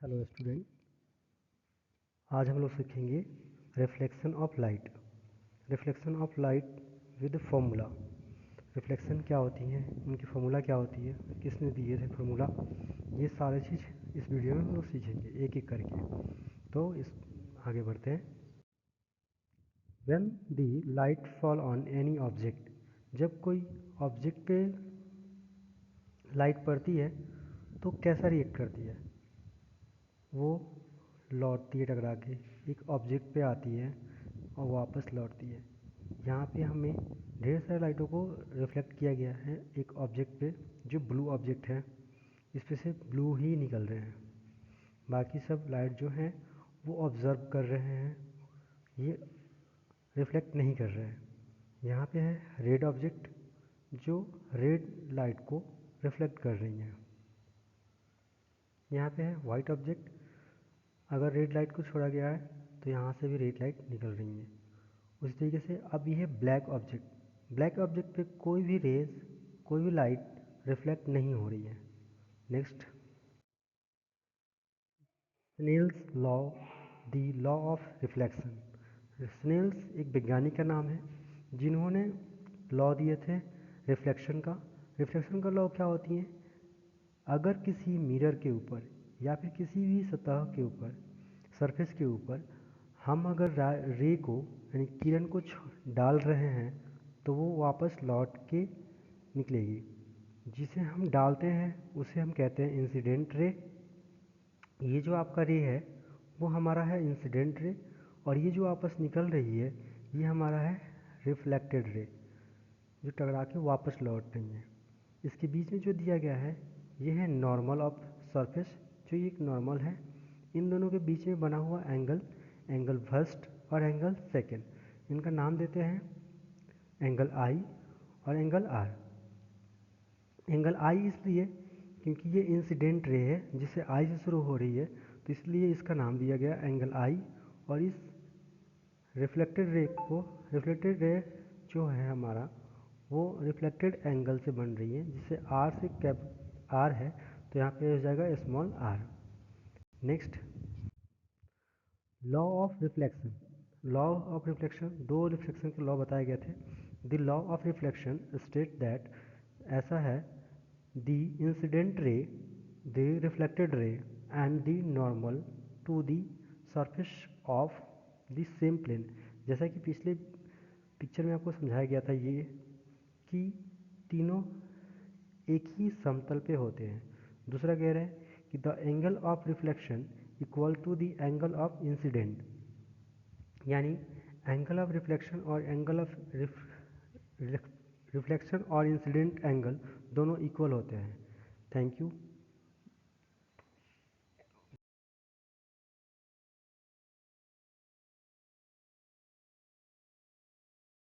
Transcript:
Hello student, आज हम लोग सीखेंगे reflection of light. Reflection of light with formula. Reflection क्या होती है, उनकी फॉर्मूला क्या होती है, किसने दिए थे फॉर्मूला, ये सारे चीज़ इस वीडियो में हम लोग सीखेंगे एक एक करके। तो इस आगे बढ़ते हैं। When the light fall on any object, जब कोई ऑब्जेक्ट पे लाइट पड़ती है तो कैसा रिएक्ट करती है, वो लौटती है टकरा के, एक ऑब्जेक्ट पे आती है और वापस लौटती है। यहाँ पे हमें ढेर सारे लाइटों को रिफ्लेक्ट किया गया है एक ऑब्जेक्ट पे, जो ब्लू ऑब्जेक्ट है। इस पे से ब्लू ही निकल रहे हैं, बाकी सब लाइट जो हैं वो ऑब्ज़र्व कर रहे हैं, ये रिफ्लेक्ट नहीं कर रहे हैं। यहाँ पे है रेड ऑब्जेक्ट, जो रेड लाइट को रिफ्लेक्ट कर रही हैं। यहाँ पे है वाइट ऑब्जेक्ट, अगर रेड लाइट को छोड़ा गया है तो यहाँ से भी रेड लाइट निकल रही है। उसी तरीके से अब ये है ब्लैक ऑब्जेक्ट। ब्लैक ऑब्जेक्ट पे कोई भी रेज, कोई भी लाइट रिफ्लेक्ट नहीं हो रही है। Next, Snell's law, the law of reflection. Snell's एक वैज्ञानिक का नाम है जिन्होंने लॉ दिए थे रिफ्लेक्शन का। रिफ्लेक्शन का लॉ क्या होती है, अगर किसी मिरर के ऊपर या फिर किसी भी सतह के ऊपर, सरफेस के ऊपर हम अगर रे को यानी किरण को डाल रहे हैं तो वो वापस लौट के निकलेगी। जिसे हम डालते हैं उसे हम कहते हैं इंसिडेंट रे। ये जो आपका रे है वो हमारा है इंसिडेंट रे, और ये जो वापस निकल रही है ये हमारा है रिफ्लेक्टेड रे, जो टकरा के वापस लौट रही है। इसके बीच में जो दिया गया है ये है नॉर्मल ऑफ सरफेस, जो ये एक नॉर्मल है। इन दोनों के बीच में बना हुआ एंगल, एंगल फर्स्ट और एंगल सेकंड, इनका नाम देते हैं एंगल आई और एंगल आर। एंगल आई इसलिए क्योंकि ये इंसिडेंट रे है जिससे आई से शुरू हो रही है, तो इसलिए इसका नाम दिया गया एंगल आई। और इस रिफ्लेक्टेड रे को, रिफ्लेक्टेड रे जो है हमारा वो रिफ्लेक्टेड एंगल से बन रही है, जिससे आर से कैप आर है तो यहाँ पे हो जाएगा small r. Next, law of reflection. Law of reflection, दो रिफ्लेक्शन के लॉ बताए गए थे। The law of reflection state that, ऐसा है, the incident ray, the reflected ray and the normal to the surface of the same plane. जैसा कि पिछले पिक्चर में आपको समझाया गया था ये कि तीनों एक ही समतल पे होते हैं। दूसरा कह रहे हैं कि the angle of reflection equal to the angle of incident, यानी एंगल ऑफ रिफ्लेक्शन और एंगल ऑफ रिफ्लेक्शन और इंसिडेंट एंगल दोनों इक्वल होते हैं। Thank you.